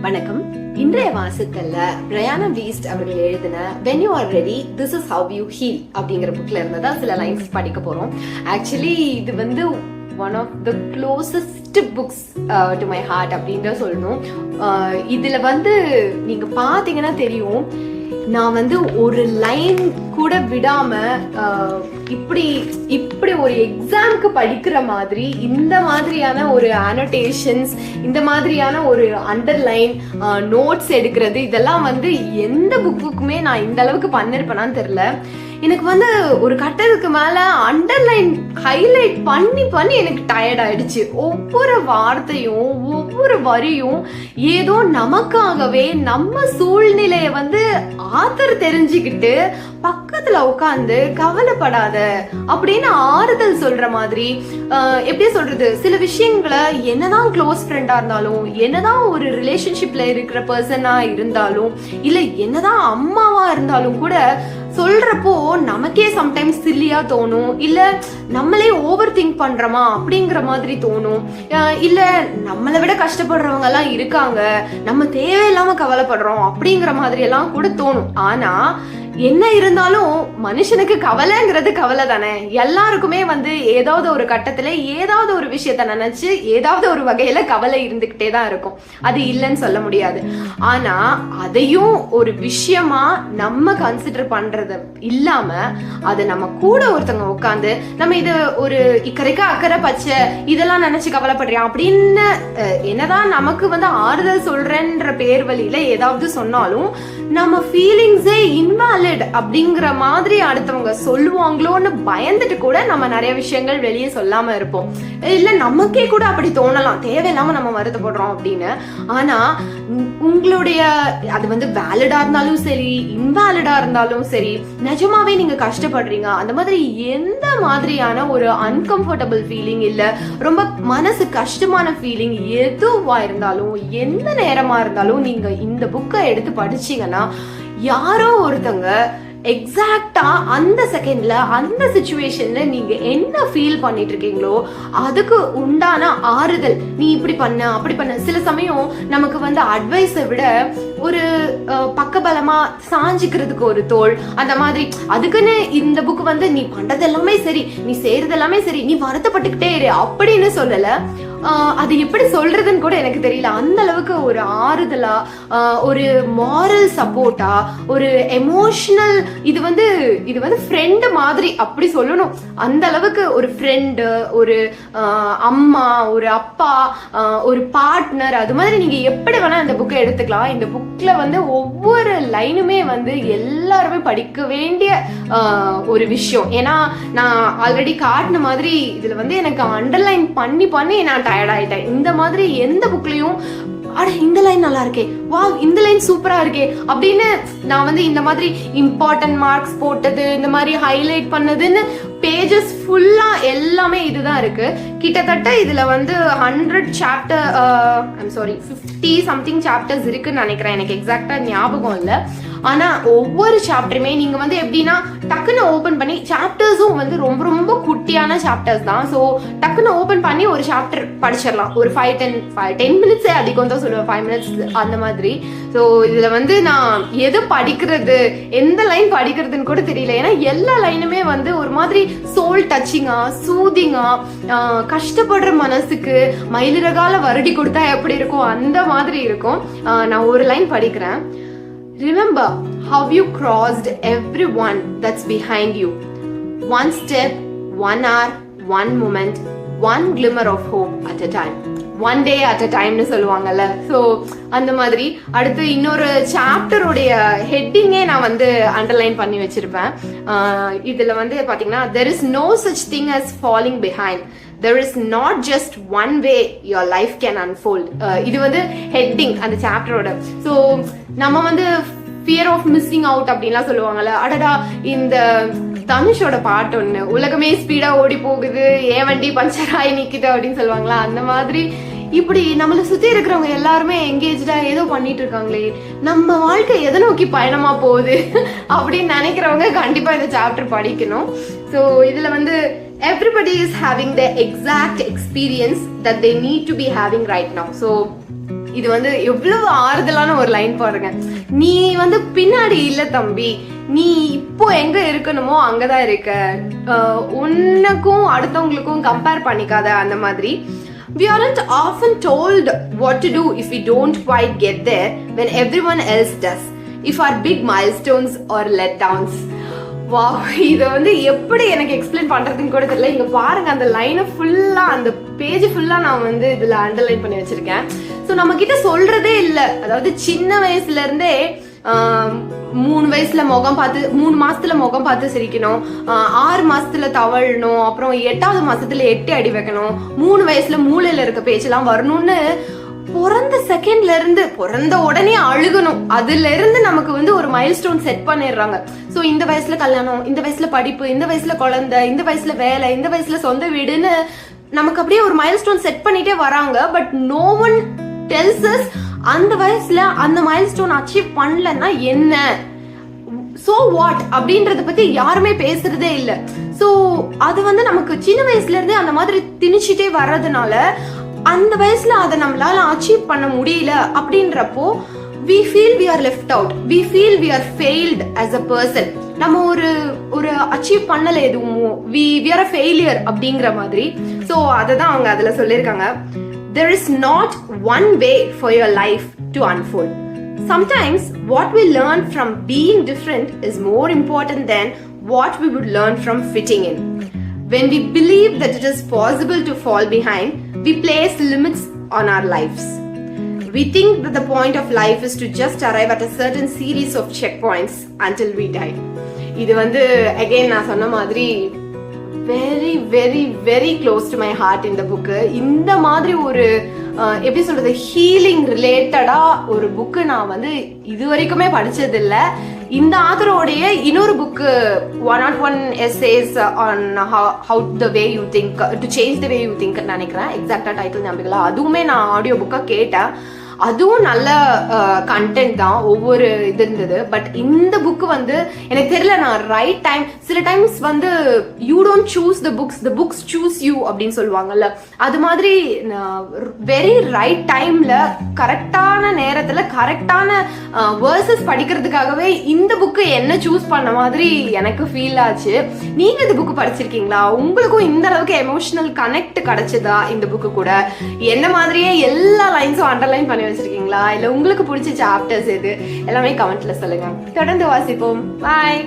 வணக்கம். இன்றைய வாசகல்ல பிரையானா வீஸ்ட் அவர்கள் எழுதின When You Are Ready, This Is How You Heal அப்படிங்கிற புக்ல இருந்ததா சில லைன்ஸ் படிக்க போறோம். ஆக்சுவலி இது வந்து one of the closest books to my heart அப்படின்னு சொல்லணும். இதுல வந்து நீங்க பாத்தீங்கன்னா தெரியும், நான் வந்து ஒரு லைன் கூட விடாம இப்படி ஒரு எக்ஸாம்க்கு படிக்கிற மாதிரி இந்த மாதிரியான ஒரு அனோட்டேஷன்ஸ், இந்த மாதிரியான ஒரு அண்டர்லைன் நோட்ஸ் எடுக்கிறது, இதெல்லாம் வந்து எந்த புக்குக்குமே நான் இந்த அளவுக்கு பண்ணிருப்பேனான்னு தெரியல. எனக்கு வந்து ஒரு கட்டத்துக்கு மேல அண்டர்லைன் ஹைலைட் பண்ணி எனக்கு டயர்ட் ஆயிடுச்சு. ஒவ்வொரு வார்த்தையும் ஒவ்வொரு வரியும் ஏதோ நமக்காகவே நம்ம சூழ்நிலைய வந்து ஆத்தர் தெரிஞ்சுக்கிட்டு பக்கத்துல உட்காந்து கவலைப்படாத அப்படின்னு ஆறுதல் சொல்ற மாதிரி. எப்படி சொல்றது, சில விஷயங்களை என்னதான் க்ளோஸ் ஃப்ரெண்டா இருந்தாலும், என்னதான் ஒரு ரிலேஷன்ஷிப்ல இருக்கிற பர்சனா இருந்தாலும், இல்ல என்னதான் அம்மாவா இருந்தாலும் கூட சொல்றப்போ நமக்கே சம்டைம்ஸ் சில்லியா தோணும், இல்ல நம்மளே ஓவர் திங்க் பண்றோமா அப்படிங்கிற மாதிரி தோணும், இல்ல நம்மளை விட கஷ்டப்படுறவங்க எல்லாம் இருக்காங்க, நம்ம தேவையில்லாம கவலைப்படுறோம் அப்படிங்கிற மாதிரி எல்லாம் கூட தோணும். ஆனா என்ன இருந்தாலும் மனுஷனுக்கு கவலைங்கிறது கவலை தானே. எல்லாருக்குமே வந்து ஏதாவது ஒரு கட்டத்துல ஏதாவது ஒரு விஷயத்த நினைச்சு ஏதாவது ஒரு வகையில கவலை இருந்துகிட்டே தான் இருக்கும். அது இல்லைன்னு சொல்ல முடியாது. ஆனா அதையும் ஒரு விஷயமா நம்ம கன்சிடர் பண்றது இல்லாம அதை நம்ம கூட ஒருத்தவங்க உட்காந்து நம்ம இது ஒரு இக்கரைக்கு அக்கறை பச்சை இதெல்லாம் நினைச்சு கவலைப்படுறியா அப்படின்னு என்னதான் நமக்கு வந்து ஆறுதல் சொல்றேன்ற பேர் வழியில ஏதாவது சொன்னாலும் நம்ம ஃபீலிங்ஸே இன்வாலிட் அப்படிங்கிற மாதிரி அடுத்தவங்க சொல்லுவாங்களோன்னு பயந்துட்டு கூட நம்ம நிறைய விஷயங்கள் வெளியே சொல்லாம இருப்போம். இல்ல நமக்கே கூட அப்படி தோணலாம், தேவையில்லாம நம்ம வருத்தப்படுறோம் அப்படின்னு. ஆனா உங்களுடைய அது வந்து வேலிடா இருந்தாலும் சரி, இன்வாலிடா இருந்தாலும் சரி, நிஜமாவே நீங்க கஷ்டப்படுறீங்க, அந்த மாதிரி எந்த மாதிரியான ஒரு அன்கம்ஃபர்டபுள் ஃபீலிங், இல்ல ரொம்ப மனசு கஷ்டமான ஃபீலிங் எதுவா இருந்தாலும், எந்த நேரமா இருந்தாலும் நீங்க இந்த புக்கை எடுத்து படிச்சீங்கன்னா யாரோ ஒருத்தங்க எக்ஸாக்டா அந்த செகண்ட்ல அந்த சிச்சுவேஷன்ல நீங்க என்ன ஃபீல் பண்ணிட்டு இருக்கீங்களோ அதுக்கு உண்டான ஆறுதல், நீ இப்படி பண்ண அப்படி பண்ண. சில சமயம் நமக்கு வந்து அட்வைஸை விட ஒரு பக்கபலமா சாஞ்சிக்கிறதுக்கு ஒரு தோல், அந்த மாதிரி. அதுக்குன்னு இந்த புக் வந்து நீ பண்றது எல்லாமே சரி, நீ செய்யறது எல்லாமே சரி, நீ வருத்தப்பட்டுக்கிட்டே இரு அப்படின்னு சொல்லல. அது எப்படி சொல்றதுன்னு கூட எனக்கு தெரியல. அந்த அளவுக்கு ஒரு ஆறுதலா, ஒரு மாரல் சப்போர்ட்டா, ஒரு எமோஷனல், இது வந்து ஃப்ரெண்டு மாதிரி அப்படி சொல்லணும். அந்த அளவுக்கு ஒரு ஃப்ரெண்டு, ஒரு அம்மா, ஒரு அப்பா, ஒரு பார்ட்னர், அது மாதிரி நீங்க எப்படி வேணா இந்த புக்கை எடுத்துக்கலாம். இந்த புக்ல வந்து ஒவ்வொரு லைனுமே வந்து எல்லாருமே படிக்க வேண்டிய ஒரு விஷயம். ஏன்னா நான் ஆல்ரெடி காட்டின மாதிரி இதுல வந்து எனக்கு அண்டர்லைன் பண்ணி நான் டயர்ட் ஆயிட்டேன். இந்த மாதிரி எந்த புக்லயும் அட இந்த லைன் நல்லா இருக்கே, வா இந்த லைன் சூப்பரா இருக்கே அப்படின்னு நான் வந்து இந்த மாதிரி இம்பார்ட்டன்ட் மார்க்ஸ் போட்டது, இந்த மாதிரி ஹைலைட் பண்ணதுன்னு பேஜஸ் ஃபுல்லா எல்லாமே இதுதான் இருக்கு. கிட்டத்தட்ட இதுல வந்து 100 சாப்டர், 50 சம்திங் சாப்டர்ஸ் இருக்குன்னு நினைக்கிறேன், எனக்கு எக்ஸாக்டா ஞாபகம் இல்ல. ஆனா ஒவ்வொரு சாப்டருமே நீங்க வந்து எப்படின்னா டக்குன்னு ஓபன் பண்ணி, சாப்டர்ஸும் வந்து ரொம்ப ரொம்ப குட்டியான சாப்டர்ஸ் தான். ஸோ டக்குன்னு ஓபன் பண்ணி ஒரு சாப்டர் படிச்சிடலாம். ஒரு 5-10 மினிட்ஸே அதிகம் தான் சொல்லுவேன், 5 மினிட்ஸ் அந்த மாதிரி. ஸோ இதுல வந்து நான் எது படிக்கிறது, எந்த லைன் படிக்கிறதுன்னு கூட தெரியல. ஏன்னா எல்லா லைனுமே வந்து ஒரு மாதிரி சோல் டச்சிங்கா, சூதிங்கா, கஷ்டப்படுற மனசுக்கு மயிலிறகால வருடி கொடுத்தா எப்படி இருக்கும் அந்த மாதிரி இருக்கும். நான் ஒரு லைன் படிக்கிறேன். Remember how you crossed everyone that's behind you. One step, 1 hour, 1 moment, 1 glimmer of hope at a time. 1 day at a time னு சொல்லுவாங்கல்ல. ஸோ அந்த மாதிரி அடுத்து இன்னொரு சாப்டருடைய ஹெட்டிங்கே நான் வந்து அண்டர்லைன் பண்ணி வச்சிருப்பேன். இதுல வந்து பாத்தீங்கன்னா, there is no such thing as falling behind. There is not just one way your life can unfold. இது வந்து ஹெட்டிங் அந்த சாப்டரோட. ஸோ நம்ம வந்து ஃபியர் ஆஃப் மிஸ்ஸிங் அவுட் அப்படின்லாம் சொல்லுவாங்கல்ல. அடடா, இந்த தனுஷோட பாட்டு ஒண்ணு, உலகமே ஸ்பீடா ஓடி போகுது, ஏன் வண்டி பஞ்சர் ஆகி நிக்குது அப்படின்னு சொல்லுவாங்களா, அந்த மாதிரி இப்படி நம்மளை சுத்தி இருக்கிறவங்க எல்லாருமே எங்கேஜ்டா ஏதோ பண்ணிட்டு இருக்காங்களே, நம்ம வாழ்க்கை எதை நோக்கி பயணமா போகுது அப்படின்னு நினைக்கிறவங்க கண்டிப்பா இந்த சாப்டர் படிக்கணும். ஸோ இதுல வந்து everybody is having the exact experience that they need to be having right now. So இது வந்து எவ்வளவு ஆறுதலான ஒரு லைன் பாருங்க. நீ வந்து பின்னாடி இல்ல தம்பி, நீ இப்போ எங்க இருக்கணுமோ அங்கதான் இருக்க, உனக்கும் அடுத்தவங்களுக்கும் கம்பேர் பண்ணிக்காத. அந்த மாதிரி we aren't often told what to do if we don't quite get there when everyone else does, if our big milestones or letdowns. வா, இதை வந்து எப்படி எனக்கு எக்ஸ்பிளைன் பண்றதுன்னு கூட தெரியல. இங்க பாருங்க, அந்த லைனை ஃபுல்லா, அந்த பேஜ் ஃபுல்லா நான் வந்து இதுல அண்டர்லைன் பண்ணி வச்சிருக்கேன். ஸோ நம்ம கிட்ட சொல்றதே இல்லை. அதாவது சின்ன வயசுல இருந்தே 3 வயசுல முகம் பார்த்து, 3 மாசத்துல முகம் பார்த்து சிரிக்கணும், 6 மாசத்துல தவழணும், அப்புறம் 8வது மாசத்துல 8 அடி வைக்கணும், 3 வயசுல மூளையில இருக்க பேச்செல்லாம் வரணும்னு பிறந்த செகண்ட்ல இருந்து, பிறந்த உடனே அழுகணும், அதுல இருந்து நமக்கு வந்து ஒரு மைல்ஸ்டோன் செட் பண்ணிடுறாங்க. சோ இந்த வயசுல கல்யாணம், இந்த வயசுல படிப்பு, இந்த வயசுல குழந்தை, இந்த வயசுல வேலை, இந்த வயசுல சொந்த வீடுன்னு நமக்கு அப்படியே ஒரு மைல்ஸ்டோன் செட் பண்ணிட்டே வராங்க. But no one tells us அந்த வயசுல அந்த மைல்ஸ்டோன் அச்சீவ் பண்ணலன்னா என்ன, சோ வாட் அப்படின்றத பத்தி யாருமே பேசுறதே இல்ல. சோ அது வந்து நமக்கு சின்ன வயசுல இருந்தே அந்த மாதிரி திணிச்சிட்டே வர்றதுனால அந்த வயசுல அதை நம்மளால அச்சீவ் பண்ண முடியல அப்படின்றப்போ we feel we are left out, we feel we are failed as a person. நம்ம ஒரு அச்சீவ் பண்ணல எதுவும், we are a failure அப்படிங்கிற மாதிரி. சோ அததான் அவங்க அதுல சொல்லிருக்காங்க. There is not one way for your life to unfold. Sometimes what we learn from being different is more important than what we would learn from fitting in. When we believe that it is possible to fall behind, we place limits on our lives. We think that the point of life is to just arrive at a certain series of checkpoints until we die. இது வந்து again நான் சொன்ன மாதிரி very very very close to my heart in the book. இந்த மாதிரி ஒரு எப்படி சொல்றது, ஹீலிங் ரிலேட்டடா ஒரு புக்கு நான் வந்து இது வரைக்குமே படிச்சது இல்ல. இந்த ஆத்தரோடைய இன்னொரு book 101 essays on how the way you think to change the way you think நினைக்கிறேன், எக்ஸாக்டா டைட்டில் ஞாபகம். அதுவுமே நான் ஆடியோ புக்கா கேட்டேன். அதுவும் நல்ல கண்டென்ட் தான், ஒவ்வொரு இது இருந்தது. பட் இந்த புக்கு வந்து எனக்கு தெரியல, நான் ரைட் டைம், சில டைம்ஸ் வந்து you don't choose the books, the books choose you அப்படின்னு சொல்லுவாங்கல்ல, அது மாதிரி வெரி ரைட் டைம்ல கரெக்டான நேரத்துல கரெக்டான வேர்சஸ் படிக்கிறதுக்காகவே இந்த புக்கு என்ன சூஸ் பண்ண மாதிரி எனக்கு ஃபீல் ஆச்சு. நீங்க இந்த புக்கு படிச்சிருக்கீங்களா? உங்களுக்கும் இந்த அளவுக்கு எமோஷனல் கனெக்ட் கிடைச்சதா இந்த புக்கு கூட? என்ன மாதிரியே எல்லா லைன்ஸும் அண்டர்லைன் பண்ணி வச்சிருக்கீங்களா? இல்ல உங்களுக்கு பிடிச்ச சாப்டர்ஸ் எது? எல்லாமே கமெண்ட்ல சொல்லுங்க. தொடர்ந்து வாசிப்போம். பாய்.